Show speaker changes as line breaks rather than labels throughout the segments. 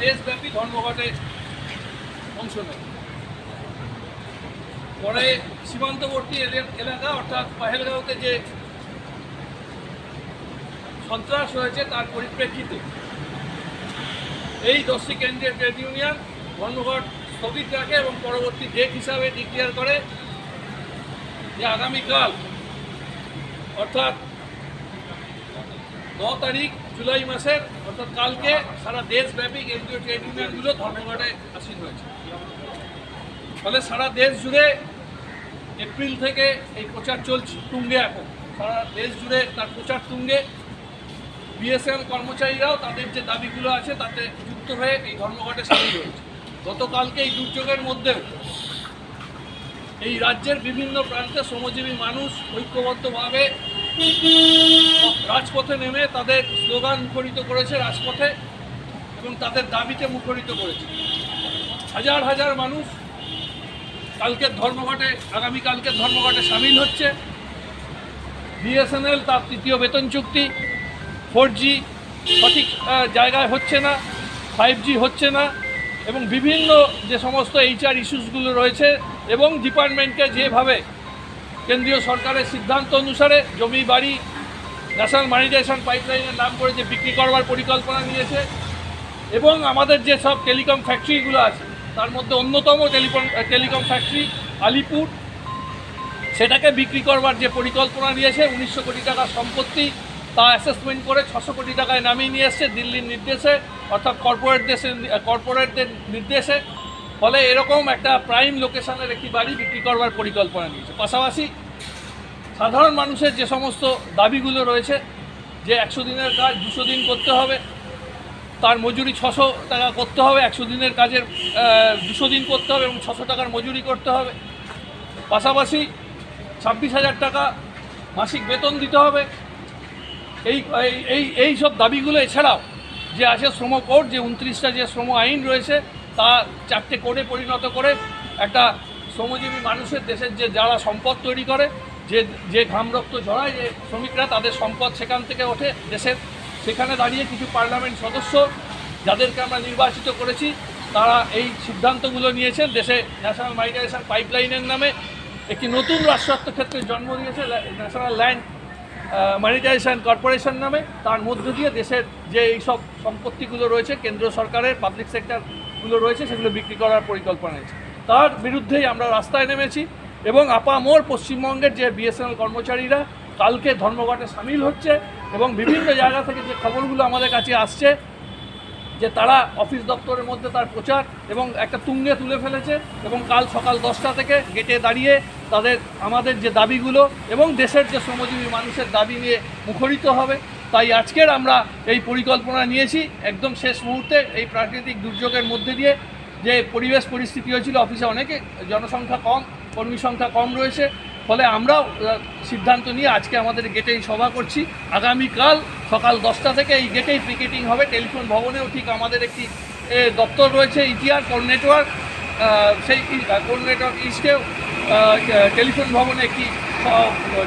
দেশব্যাপী ধর্মঘটে অংশ নেয়। পরে সীমান্তবর্তী এলাকা অর্থাৎ পাহেলগাঁওতে যে সন্ত্রাস হয়েছে তার পরিপ্রেক্ষিতে এই 10টি কেন্দ্রীয় ট্রেড ইউনিয়ন ধর্মঘট স্থগিত রাখে এবং পরবর্তী ডেট হিসাবে ডিক্লেয়ার করে যে আগামীকাল অর্থাৎ 9 তারিখ জুলাই মাসের অর্থাৎ কালকে সারা দেশব্যাপী কেন্দ্রীয় ট্রেড ইউনিয়নগুলো ধর্মঘটে আসীন হয়েছে। ফলে সারা দেশ জুড়ে এপ্রিল থেকে এই প্রচার চলছে তুঙ্গে। এখন সারা দেশ জুড়ে তার প্রচার তুঙ্গে। বিএসএন কর্মচারীরাও তাদের যে দাবিগুলো আছে তাতে যুক্ত হয়ে এই ধর্মঘটে সামিল হয়েছে। গতকালকে এই দুর্যোগের মধ্যে এই রাজ্যের বিভিন্ন প্রান্তে শ্রমজীবী মানুষ ঐক্যবদ্ধভাবে রাজপথে নেমে তাদের স্লোগান মুখরিত করেছে রাজপথে এবং তাদের দাবিতে মুখরিত করেছে। হাজার হাজার মানুষ আগামীকালকের ধর্মঘটে সামিল হচ্ছে। বিএসএনএল তার 3য় বেতন চুক্তি, 4G সঠিক জায়গায় হচ্ছে না, 5G হচ্ছে না এবং বিভিন্ন যে সমস্ত HR ইস্যুসগুলো রয়েছে এবং ডিপার্টমেন্টকে যেভাবে কেন্দ্রীয় সরকারের সিদ্ধান্ত অনুসারে জমি বাড়ি ন্যাশনাল মনিটাইজেশন পাইপলাইনের নাম করে যে বিক্রি করবার পরিকল্পনা নিয়েছে এবং আমাদের যে সব টেলিকম ফ্যাক্টরিগুলো আছে তার মধ্যে অন্যতম টেলিকম ফ্যাক্টরি আলিপুর, সেটাকে বিক্রি করবার যে পরিকল্পনা নিয়েছে 1900 কোটি টাকার সম্পত্তি তা অ্যাসেসমেন্ট করে 600 কোটি টাকায় নামিয়ে নিয়ে এসছে দিল্লির নির্দেশে অর্থাৎ কর্পোরেটদের নির্দেশে। ফলে এরকম একটা প্রাইম লোকেশনের একটি বাড়ি বিক্রি করবার পরিকল্পনা নিয়েছে। পাশাপাশি সাধারণ মানুষের যে সমস্ত দাবিগুলো রয়েছে যে 100 দিনের কাজ 200 দিন করতে হবে, তার মজুরি 600 টাকা করতে হবে, 100 দিনের কাজের 200 দিন করতে হবে এবং 600 টাকার মজুরি করতে হবে। পাশাপাশি 26,000 টাকা মাসিক বেতন দিতে হবে। এই সব দাবিগুলো এছাড়াও যে আছে শ্রম কোড, যে 29টা যে শ্রম আইন রয়েছে তা 4টে কোডে পরিণত করে একটা শ্রমজীবী মানুষের দেশের যে যারা সম্পদ তৈরি করে, যে ঘাম রক্ত ঝরায় যে শ্রমিকরা, তাদের সম্পদ সেখান থেকে ওঠে দেশের। সেখানে দাঁড়িয়ে কিছু পার্লামেন্ট সদস্য যাদেরকে আমরা নির্বাচিত করেছি তারা এই সিদ্ধান্তগুলো নিয়েছেন। দেশে ন্যাশনাল মনিটাইজেশন পাইপলাইনের নামে একটি নতুন রাষ্ট্রায়ত্ত ক্ষেত্রে জন্ম দিয়েছে ন্যাশনাল ল্যান্ড মনিটাইজেশন কর্পোরেশন নামে। তার মধ্য দিয়ে দেশের যে এইসব সম্পত্তিগুলো রয়েছে কেন্দ্র সরকারের পাবলিক সেক্টরগুলো রয়েছে সেগুলো বিক্রি করার পরিকল্পনা রয়েছে। তার বিরুদ্ধেই আমরা রাস্তায় নেমেছি এবং আপামর পশ্চিমবঙ্গের যে বিএসএনএল কর্মচারীরা কালকে ধর্মঘটে সামিল হচ্ছে এবং বিভিন্ন জায়গা থেকে যে খবরগুলো আমাদের কাছে আসছে যে তারা অফিস দপ্তরের মধ্যে তার প্রচার এবং একটা তুঙ্গে তুলে ফেলেছে এবং কাল সকাল 10টা থেকে গেটে দাঁড়িয়ে আমাদের যে দাবিগুলো এবং দেশের যে শ্রমজীবী মানুষের দাবি নিয়ে মুখরিত হবে। তাই আজকের আমরা এই পরিকল্পনা নিয়েছি একদম শেষ মুহূর্তে এই প্রাকৃতিক দুর্যোগের মধ্যে দিয়ে যে পরিবেশ পরিস্থিতি হয়েছিল, অফিসে অনেকে জনসংখ্যা কম, কর্মী সংখ্যা কম রয়েছে, ফলে আমরাও সিদ্ধান্ত নিয়ে আজকে আমাদের গেটেই সভা করছি। আগামীকাল সকাল 10টা থেকে এই গেটেই পিকেটিং হবে। টেলিফোন ভবনেও ঠিক আমাদের একটি দপ্তর রয়েছে ইটিআর কোর নেটওয়ার্ক, সেই কোর নেটওয়ার্ক ইস্টেও টেলিফোন ভবনে একটি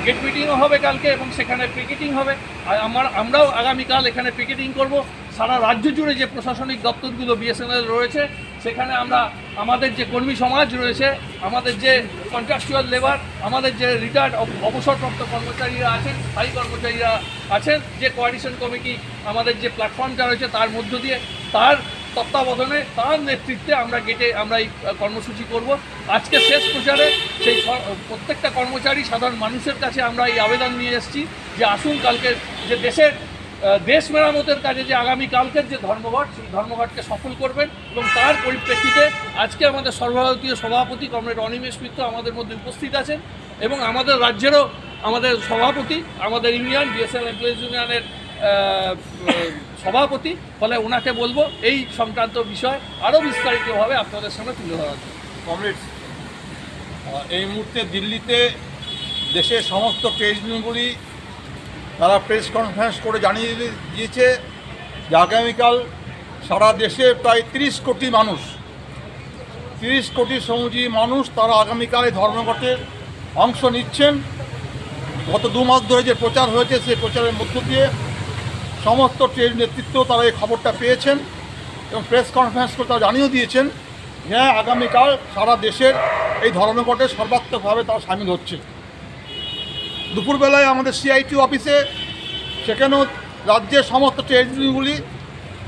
গেট মিটিংও হবে কালকে এবং সেখানে পিকেটিং হবে। আর আমরাও আগামীকাল এখানে পিকেটিং করব। সারা রাজ্য জুড়ে যে প্রশাসনিক দপ্তরগুলো বিএসএনএল রয়েছে সেখানে আমরা আমাদের যে কর্মী সমাজ রয়েছে, আমাদের যে কন্ট্রাকচুয়াল লেবার, আমাদের যে রিটায়ার্ড অবসরপ্রাপ্ত কর্মচারীরা আছেন, স্থায়ী কর্মচারীরা আছেন, যে কোঅর্ডিনেশন কমিটি আমাদের যে প্ল্যাটফর্মটা রয়েছে তার মধ্য দিয়ে তার তত্ত্বাবধানে তার নেতৃত্বে আমরা এই কর্মসূচি করব। আজকে শেষ প্রচারে সেই প্রত্যেকটা কর্মচারী সাধারণ মানুষের কাছে আমরা এই আবেদন নিয়ে এসেছি যে আসুন কালকে যে দেশ মেরামতের কাজে যে আগামীকালকের যে ধর্মঘট সেই ধর্মঘটকে সফল করবেন এবং তার পরিপ্রেক্ষিতে আজকে আমাদের সর্বভারতীয় সভাপতি কমরেড অনিমেষ মিত্র আমাদের মধ্যে উপস্থিত আছেন এবং আমাদের রাজ্যেরও আমাদের সভাপতি, আমাদের ইউনিয়ন বিএসএনএল এমপ্লয়িজ ইউনিয়নের সভাপতি। ফলে ওনাকে বলবো এই সংক্রান্ত বিষয় আরও বিস্তারিতভাবে আপনাদের সামনে তুলে ধরার জন্য।
কমরেডস, এই মুহূর্তে দিল্লিতে দেশের সমস্ত ট্রেড ইউনিয়নগুলি তারা প্রেস কনফারেন্স করে জানিয়ে দিয়েছে যে আগামীকাল সারা দেশে প্রায় 30 কোটি মানুষ, 30 কোটি শ্রমজীবী মানুষ তারা আগামীকাল এই ধর্মঘটের অংশ নিচ্ছেন। গত 2 মাস ধরে যে প্রচার হয়েছে সেই প্রচারের মধ্য দিয়ে সমস্ত ট্রেড নেতৃত্ব তারা এই খবরটা পেয়েছেন এবং প্রেস কনফারেন্স করে তারা জানিয়ে দিয়েছেন যে আগামীকাল সারা দেশের এই ধর্মঘটে সর্বাত্মকভাবে তারা সামিল হচ্ছে। দুপুরবেলায় আমাদের সিআইটি অফিসে সেখানেও রাজ্যের সমস্ত ট্রেড ইউনিয়নগুলি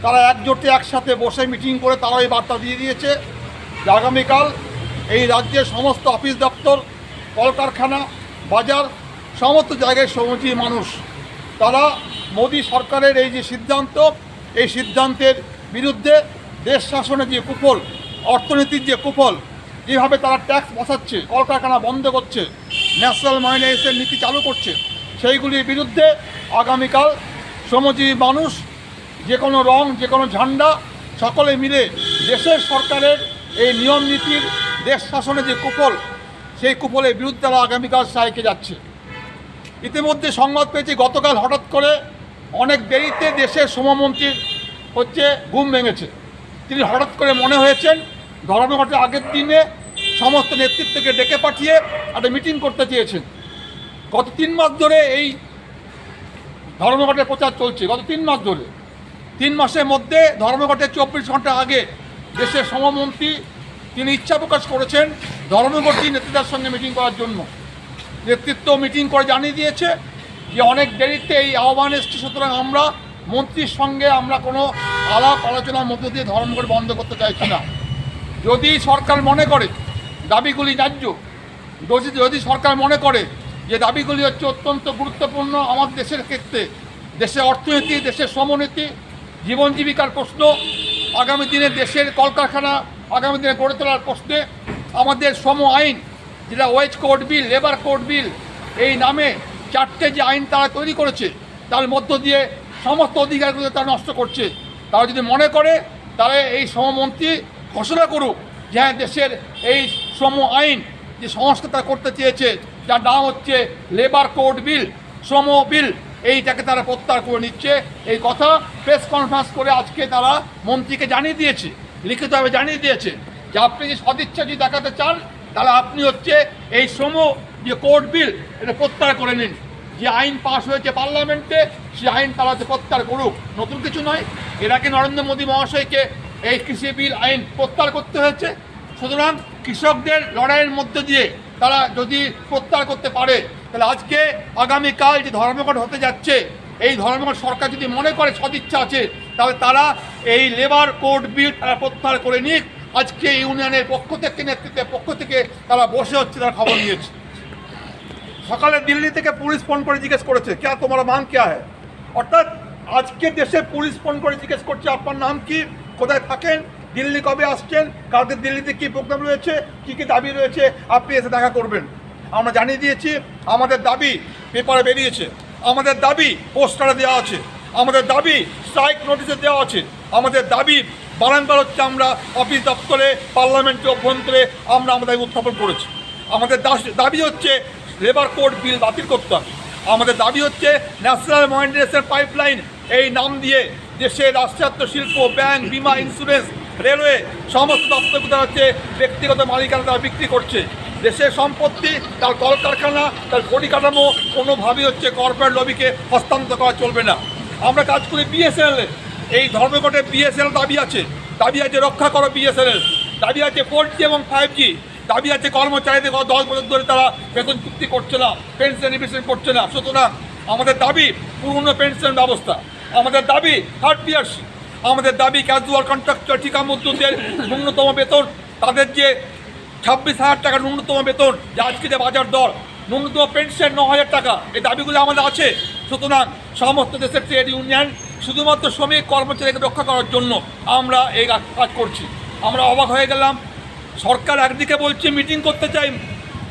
তারা একজোটে একসাথে বসে মিটিং করে তারা এই বার্তা দিয়ে দিয়েছে যে আগামীকাল এই রাজ্যের সমস্ত অফিস দপ্তর, কলকারখানা, বাজার, সমস্ত জায়গায় শ্রমজীবী মানুষ তারা মোদী সরকারের এই যে সিদ্ধান্ত, এই সিদ্ধান্তের বিরুদ্ধে দেশ শাসনের যে কুফল, অর্থনীতির যে কুফল, যেভাবে তারা ট্যাক্স বসাচ্ছে, কলকারখানা বন্ধ করছে, ন্যাশনাল মাইনরিটিসের নীতি চালু করছে, সেইগুলির বিরুদ্ধে আগামীকাল শ্রমজীবী মানুষ যে কোনো রং, যে কোনো ঝান্ডা সকলে মিলে দেশের সরকারের এই নিয়ম নীতির দেশ শাসনের যে কুফল, সেই কুফলের বিরুদ্ধে তারা আগামীকাল স্ট্রাইকে যাচ্ছে। ইতিমধ্যে সংবাদ পেয়েছি গতকাল হঠাৎ করে অনেক দেরিতে দেশের শ্রমমন্ত্রীর ঘুম ভেঙেছে। তিনি হঠাৎ করে মনে হয়েছেন ধর্মঘটের আগের দিনে সমস্ত নেতৃত্বকে ডেকে পাঠিয়ে একটা মিটিং করতে চেয়েছেন। গত 3 মাস ধরে এই ধর্মঘটের প্রচার চলছে, গত 3 মাস ধরে। 3 মাসের মধ্যে ধর্মঘটের 24 ঘন্টা আগে দেশের শ্রমমন্ত্রী তিনি ইচ্ছা প্রকাশ করেছেন ধর্মঘটী নেতৃত্বের সঙ্গে মিটিং করার জন্য। নেতৃত্ব মিটিং করে জানিয়ে দিয়েছে যে অনেক দেরিতে এই আহ্বান এসছে, সুতরাং আমরা মন্ত্রীর সঙ্গে আমরা কোনো আলাপ আলোচনার মধ্য দিয়ে ধর্মঘট বন্ধ করতে চাইছি না। যদি সরকার মনে করে দাবিগুলি ন্যায্য, যদি সরকার মনে করে যে দাবিগুলি হচ্ছে অত্যন্ত গুরুত্বপূর্ণ আমার দেশের ক্ষেত্রে, দেশের অর্থনীতি, দেশের শ্রমনীতি, জীবন জীবিকার প্রশ্ন, আগামী দিনে দেশের কলকারখানা আগামী দিনে গড়ে তোলার প্রশ্নে আমাদের শ্রম আইন, যেটা wage code bill, labour code bill, এই নামে 4টে যে আইন তারা তৈরি করেছে, তার মধ্য দিয়ে সমস্ত অধিকারগুলো তারা নষ্ট করছে। তারা যদি মনে করে তাহলে এই শ্রমমন্ত্রী ঘোষণা করুক যে হ্যাঁ, দেশের এই শ্রম আইন যে সংস্কার তারা করতে চেয়েছে, যার নাম হচ্ছে লেবার কোড বিল, শ্রম বিল, এইটাকে তারা প্রত্যাহার করে নিচ্ছে। এই কথা প্রেস কনফারেন্স করে আজকে তারা মন্ত্রীকে জানিয়ে দিয়েছে, লিখিতভাবে জানিয়ে দিয়েছে যে আপনি যে সদিচ্ছা যদি দেখাতে চান তাহলে আপনি এই শ্রম যে কোড বিল এটা প্রত্যাহার করে নিন। যে আইন পাস হয়েছে পার্লামেন্টে সেই আইন তারা প্রত্যাহার করুক, নতুন কিছু নয়। এর আগে নরেন্দ্র মোদী মহাশয়কে এই কৃষি বিল আইন প্রত্যাহার করতে হয়েছে। সুতরাং কৃষকদের লড়াইয়ের মধ্যে দিয়ে তারা যদি প্রত্যাহার করতে পারে তাহলে আজকে আগামীকাল যে ধর্মঘট হতে যাচ্ছে, এই ধর্মঘট সরকার যদি মনে করে সদিচ্ছা আছে তাহলে তারা এই লেবার কোড বিল তারা প্রত্যাহার করে নিক। আজকে ইউনিয়নের পক্ষ থেকে, নেতৃত্বের পক্ষ থেকে তারা বসে হচ্ছে, তারা খবর নিয়েছে। সকালে দিল্লি থেকে পুলিশ ফোন করে জিজ্ঞেস করেছে ক্যা তোমারা মান ক্যা হ্যায়, অর্থাৎ আজকে দেশে পুলিশ ফোন করে জিজ্ঞেস করছে আপনার নাম কি, কোথায় থাকেন, দিল্লি কবে আসছেন, কালকে দিল্লিতে কী প্রোগ্রাম রয়েছে, কী কী দাবি রয়েছে, আপনি এসে দেখা করবেন। আমরা জানিয়ে দিয়েছি আমাদের দাবি পেপারে বেরিয়েছে, আমাদের দাবি পোস্টারে দেওয়া আছে, আমাদের দাবি স্ট্রাইক নোটিশে দেওয়া আছে, আমাদের দাবি বারংবার আমরা অফিস দপ্তরে, পার্লামেন্টের অভ্যন্তরে আমরা আমাদের উত্থাপন করেছি। আমাদের দাবি হচ্ছে লেবার কোড বিল বাতিল করতে হবে। আমাদের দাবি হচ্ছে ন্যাশনাল মাইনরিটিসের পাইপলাইন এই নাম দিয়ে দেশের রাষ্ট্রায়ত্ত শিল্প, ব্যাংক, বিমা, ইন্স্যুরেন্স, রেলওয়ে সমস্ত দপ্তরগুলো ব্যক্তিগত মালিকানা তারা বিক্রি করছে। দেশের সম্পত্তি, তার কলকারখানা, তার পরিকাঠামো কোনোভাবেই কর্পোরেট লবিকে হস্তান্তর করা চলবে না। আমরা কাজ করি বিএসএনএল, এই ধর্মঘটে বিএসএনএল দাবি আছে রক্ষা করো বিএসএনএল, দাবি আছে 4G এবং 5G, দাবি আছে কর্মচারীদের 10 বছর ধরে তারা বেতন চুক্তি করছে না, পেনশন রিভিশন করছে না। সুতরাং আমাদের দাবি পুরনো পেনশন ব্যবস্থা, আমাদের দাবি থার্ড পিআরসি, আমাদের দাবি ক্যাজুয়াল কন্ট্রাক্টর ঠিকা মজদুরদের ন্যূনতম বেতন, তাদের যে 26,000 টাকা ন্যূনতম বেতন, যে আজকে যে বাজার দর, ন্যূনতম পেনশন 9,000 টাকা, এই দাবিগুলো আমাদের আছে। সুতরাং সমস্ত দেশের ট্রেড ইউনিয়ন শুধুমাত্র শ্রমিক কর্মচারীকে রক্ষা করার জন্য আমরা এই কাজ করছি। আমরা অবাক হয়ে গেলাম, সরকার একদিকে বলছে মিটিং করতে চাই,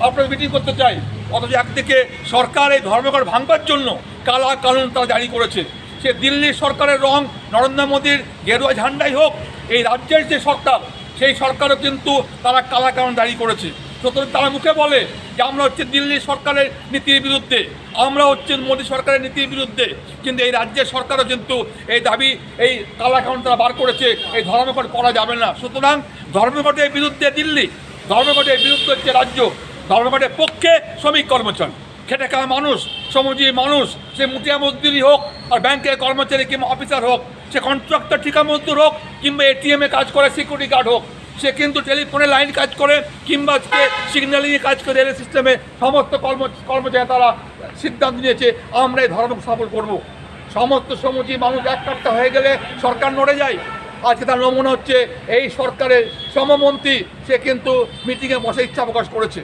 আপনারা মিটিং করতে চাই, অথচ একদিকে সরকার এই ধর্মঘট ভাঙবার জন্য কালা কানুন তারা জারি করেছে। সে দিল্লির সরকারের রং নরেন্দ্র মোদীর গেরুয়া ঝান্ডাই হোক, এই রাজ্যের যে সরকার সেই সরকারও কিন্তু তারা কালা কানুন জারি করেছে। সুতরাং তারা মুখে বলে যে আমরা দিল্লির সরকারের নীতির বিরুদ্ধে, আমরা মোদী সরকারের নীতির বিরুদ্ধে, কিন্তু এই রাজ্যের সরকারও কিন্তু এই দাবি, এই কালা কানুন তারা বার করেছে, এই ধর্মঘট করা যাবে না। সুতরাং ধর্মঘটের বিরুদ্ধে দিল্লি, ধর্মঘটের বিরুদ্ধে রাজ্য, ধর্মঘটের পক্ষে শ্রমিক কর্মচারী। খেটে খাওয়া মানুষ, শ্রমজীবী মানুষ, সে মুটিয়া মজদুরি হোক আর ব্যাংকের কর্মচারী কিংবা অফিসার হোক, সে কন্ট্রাক্টর ঠিকা মজদুর হোক কিংবা এটিএমে কাজ করে সিকিউরিটি গার্ড হোক, সে কিন্তু টেলিফোনে লাইন কাজ করে কিংবা সিগন্যালিংয়ে কাজ করে, রেল সিস্টেমে সমস্ত কর্মচারী তারা সিদ্ধান্ত নিয়েছে আমরা এই ধর্ম সফল করব। সমস্ত শ্রমজীবী মানুষ একটা হয়ে গেলে সরকার নড়ে যায়। আজকে তার নমুনা হচ্ছে এই সরকারের শ্রমমন্ত্রী, সে কিন্তু মিটিংয়ে বসে ইচ্ছা প্রকাশ করেছে।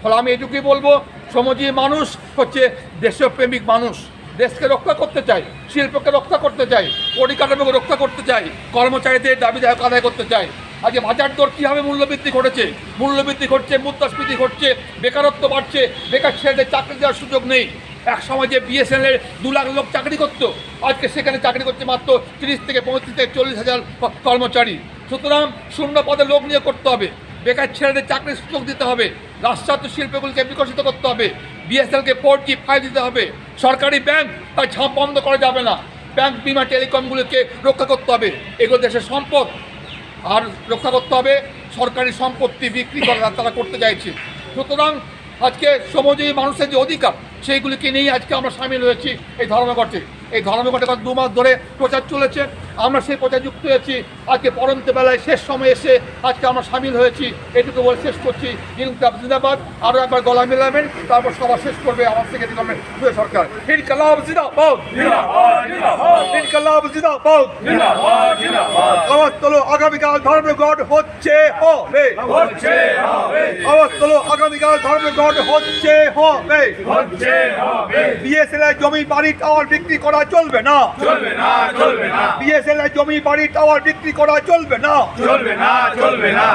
ফলে আমি এটুকুই বলবো, শ্রমজীবী মানুষ হচ্ছে দেশপ্রেমিক মানুষ, দেশকে রক্ষা করতে চায়, শিল্পকে রক্ষা করতে চায়, পরিকাঠামোকে রক্ষা করতে চায়, কর্মচারীদের দাবি দায়ক আদায় করতে চায়। আজকে বাজার দর কীভাবে মূল্যবৃদ্ধি ঘটেছে, মূল্যবৃদ্ধি ঘটছে, মুদ্রাস্ফীতি ঘটছে, বেকারত্ব বাড়ছে, বেকার ছেলেদের চাকরি দেওয়ার সুযোগ নেই। এক সময় যে বিএসএনএল 2 লাখ লোক চাকরি করতো, আজকে সেখানে চাকরি করছে মাত্র 30 থেকে 35 থেকে 40 হাজার কর্মচারী। সুতরাং শূন্য পদে লোক নিয়োগ করতে হবে, বেকার ছেলেদের চাকরির সুযোগ দিতে হবে, রাষ্ট্রায়ত্ত শিল্পগুলিকে বিকশিত করতে হবে, বিএসএনএলকে 4G 5 দিতে হবে, সরকারি ব্যাংক তার ঝাঁপ বন্ধ করা যাবে না, ব্যাংক বিমা টেলিকমগুলিকে রক্ষা করতে হবে। এগুলো দেশের সম্পদ, আর রক্ষা করতে হবে। সরকারি সম্পত্তি বিক্রি করা তারা করতে চাইছে। সুতরাং আজকে শ্রমজীবী মানুষের যে অধিকার, সেইগুলিকে নিয়েই আজকে আমরা সামিল হয়েছি এই ধর্মঘটে। এই ধর্মঘটে গত 2 মাস ধরে প্রচার চলেছে, আমরা সেই প্রচার যুক্ত হয়েছি। আজকে পরন্ত বেলায় শেষ সময় এসে আজকে আমরা সামিল হয়েছি। এটুকু বলে শেষ করছি। ইনকলাব জিন্দাবাদ। আরও একবার গলা মেলাবেন, তারপর সভা শেষ করবে আমার সেক্রেটারি গভর্নমেন্ট সরকার। ইনকলাব জিন্দাবাদ, ইনকলাব জিন্দাবাদ। আওয়াজ তোলো, আগামীকাল ধর্মঘট হচ্ছে হবে, আওয়াজ তোলো, আগামীকাল ধর্মঘট হচ্ছে হবে। বিএসএনএল জমি বাড়ি টাওয়ার বিক্রি করা চলবে না,
চলবে না, চলবে না,
বিএসএনএল জমি বাড়ি টাওয়ার বিক্রি করা চলবে না,
চলবে না, চলবে না।